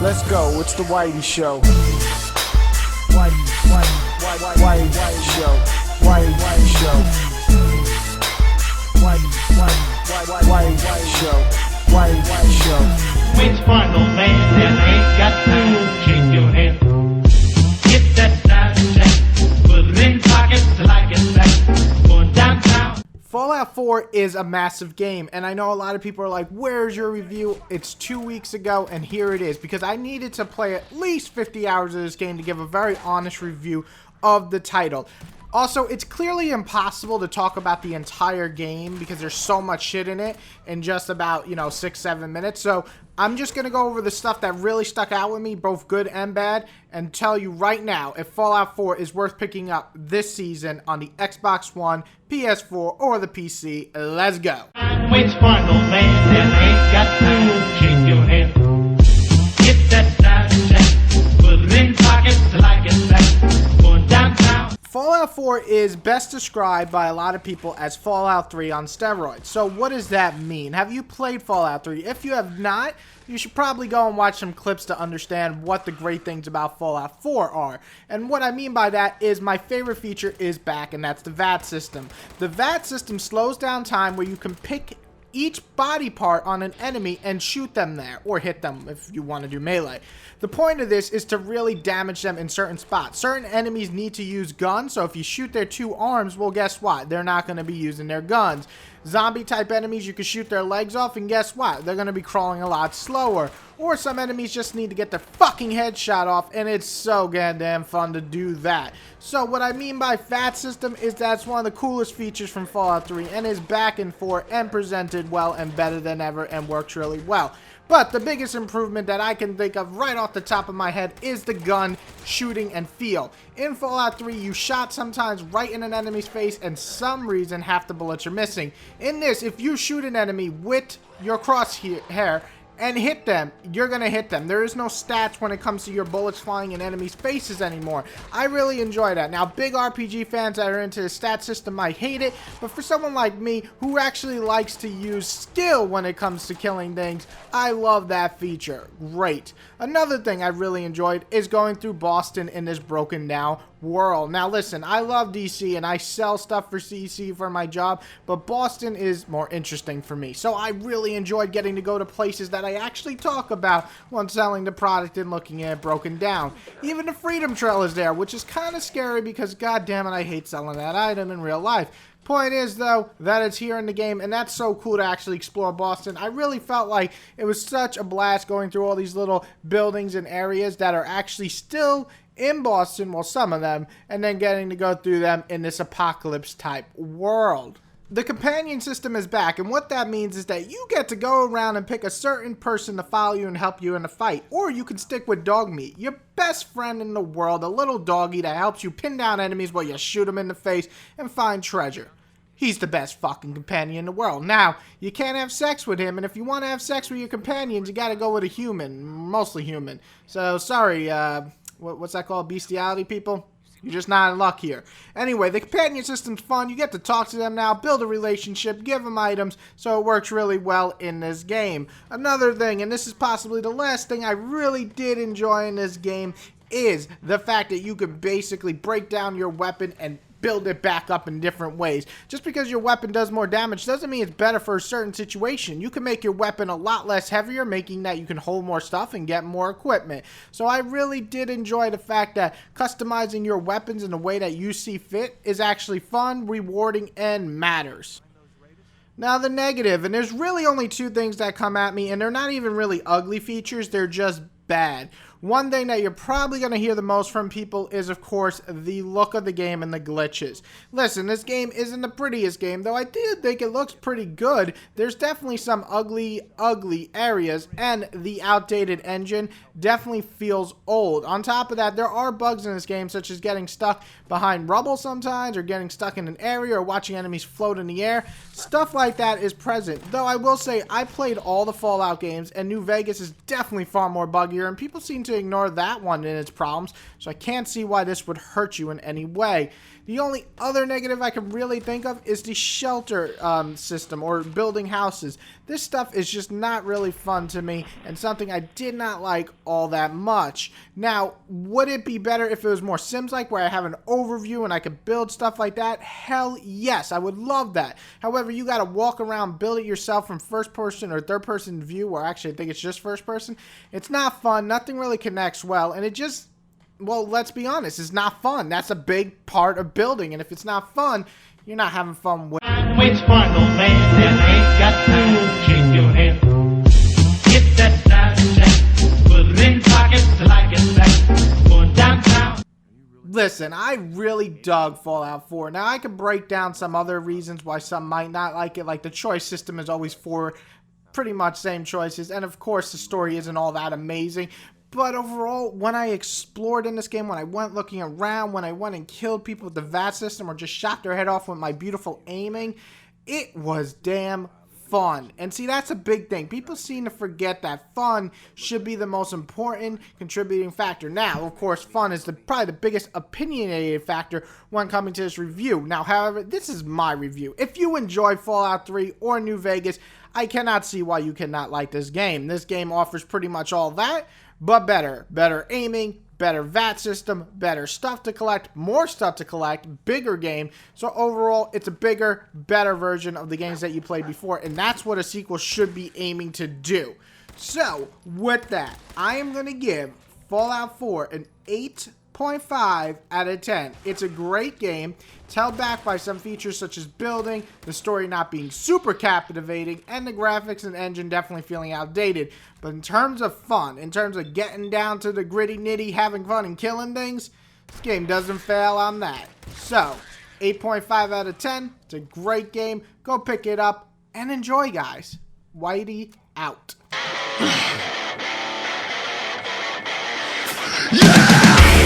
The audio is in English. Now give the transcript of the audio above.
Let's go, it's the Whity Show. Whity Show. Whity Show. Whity Show. Whity Show. Which part, old man, that ain't got time to shake your head? Get that side check, put it in pockets till I get back. Going downtown. Fallout 4 is a massive game, and I know a lot of people are like, where's your review? It's 2 weeks ago, and here it is, because I needed to play at least 50 hours of this game to give a very honest review of the title. Also, it's clearly impossible to talk about the entire game because there's so much shit in it in just about, 6-7 minutes. So I'm just going to go over the stuff that really stuck out with me, both good and bad, and tell you right now if Fallout 4 is worth picking up this season on the Xbox One, PS4, or the PC. Let's go. Which part, old man, that ain't got time to shake your head? Get that side check, put it in pockets till I get back. Going downtown. Fallout 4 is best described by a lot of people as Fallout 3 on steroids. So what does that mean? Have you played Fallout 3? If you have not, you should probably go and watch some clips to understand what the great things about Fallout 4 are. And what I mean by that is my favorite feature is back, and that's the VAT system. The VAT system slows down time where you can pick each body part on an enemy and shoot them there, or hit them if you want to do melee. The point of this is to really damage them in certain spots. Certain enemies need to use guns, so if you shoot their two arms, well, guess what? They're not going to be using their guns. Zombie type enemies, you can shoot their legs off, and guess what? They're going to be crawling a lot slower. Or some enemies just need to get their fucking head shot off, and it's so goddamn fun to do that. So what I mean by VAT system is that's one of the coolest features from Fallout 3, and is back in 4 and presented well and better than ever and works really well. But the biggest improvement that I can think of right off the top of my head is the gun shooting and feel. In Fallout 3, you shot sometimes right in an enemy's face, and some reason half the bullets are missing. In this, if you shoot an enemy with your crosshair and hit them, you're gonna hit them. There is no stats when it comes to your bullets flying in enemies' faces anymore. I really enjoy that. Now, big RPG fans that are into the stat system might hate it, but for someone like me who actually likes to use skill when it comes to killing things, I love that feature. Great. Another thing I really enjoyed is going through Boston in this broken down world. Now listen, I love DC and I sell stuff for DC for my job, but Boston is more interesting for me. So I really enjoyed getting to go to places that I actually talk about when selling the product and looking at it broken down. Even the Freedom Trail is there, which is kind of scary because god damn it, I hate selling that item in real life. Point is, though, that it's here in the game, and that's so cool to actually explore Boston. I really felt like it was such a blast going through all these little buildings and areas that are actually still in Boston, well, some of them, and then getting to go through them in this apocalypse type world. The companion system is back, and what that means is that you get to go around and pick a certain person to follow you and help you in a fight, or you can stick with Dog Meat, your best friend in the world, a little doggy that helps you pin down enemies while you shoot them in the face and find treasure. He's the best fucking companion in the world. Now, you can't have sex with him, and if you want to have sex with your companions, you gotta go with a human, mostly human. So, sorry, what's that called? Bestiality, people? You're just not in luck here. Anyway, the companion system's fun. You get to talk to them now, build a relationship, give them items, so it works really well in this game. Another thing, and this is possibly the last thing I really did enjoy in this game, is the fact that you can basically break down your weapon and build it back up in different ways. Just because your weapon does more damage doesn't mean it's better for a certain situation. You can make your weapon a lot less heavier, making that you can hold more stuff and get more equipment. So I really did enjoy the fact that customizing your weapons in the way that you see fit is actually fun, rewarding, and matters. Now the negative, and there's really only two things that come at me, and they're not even really ugly features, they're just bad. One thing that you're probably going to hear the most from people is, of course, the look of the game and the glitches. Listen, this game isn't the prettiest game, though I do think it looks pretty good. There's definitely some ugly areas, and the outdated engine definitely feels old. On top of that, there are bugs in this game, such as getting stuck behind rubble sometimes, or getting stuck in an area, or watching enemies float in the air. Stuff like that is present. Though I will say, I played all the Fallout games, and New Vegas is definitely far more buggy here, and people seem to ignore that one in its problems, so I can't see why this would hurt you in any way. The only other negative I can really think of is the shelter system, or building houses. This stuff is just not really fun to me, and something I did not like all that much. Now, would it be better if it was more Sims-like, where I have an overview and I could build stuff like that? Hell yes, I would love that. However, you gotta walk around, build it yourself from first person or third person view, or actually I think it's just first person. It's not fun, nothing really connects well, and it just, well, let's be honest, it's not fun. That's a big part of building, and if it's not fun, you're not having fun with it. Waits for no man that ain't got to shake your head. Get that Snapchat, put it in pockets like it's back. Going downtown. Listen, I really dug Fallout 4. Now, I could break down some other reasons why some might not like it, like the choice system is always 4 pretty much same choices, and of course the story isn't all that amazing. But overall, when I explored in this game, when I went looking around, when I went and killed people with the VAT system or just shot their head off with my beautiful aiming, it was damn fun. And see, that's a big thing. People seem to forget that fun should be the most important contributing factor. Now, of course, fun is probably the biggest opinionated factor when coming to this review. Now, however, this is my review. If you enjoy Fallout 3 or New Vegas, I cannot see why you cannot like this game. This game offers pretty much all that, but better. Better aiming, better VAT system, better stuff to collect, more stuff to collect, bigger game. So overall, it's a bigger, better version of the games that you played before, and that's what a sequel should be aiming to do. So, with that, I am going to give Fallout 4 an 8.5 out of 10. It's a great game. It's held back by some features such as building, the story not being super captivating, and the graphics and engine definitely feeling outdated. But in terms of fun, in terms of getting down to the gritty nitty, having fun and killing things, this game doesn't fail on that. So, 8.5 out of 10. It's a great game. Go pick it up and enjoy, guys. Whitey out. Yeah!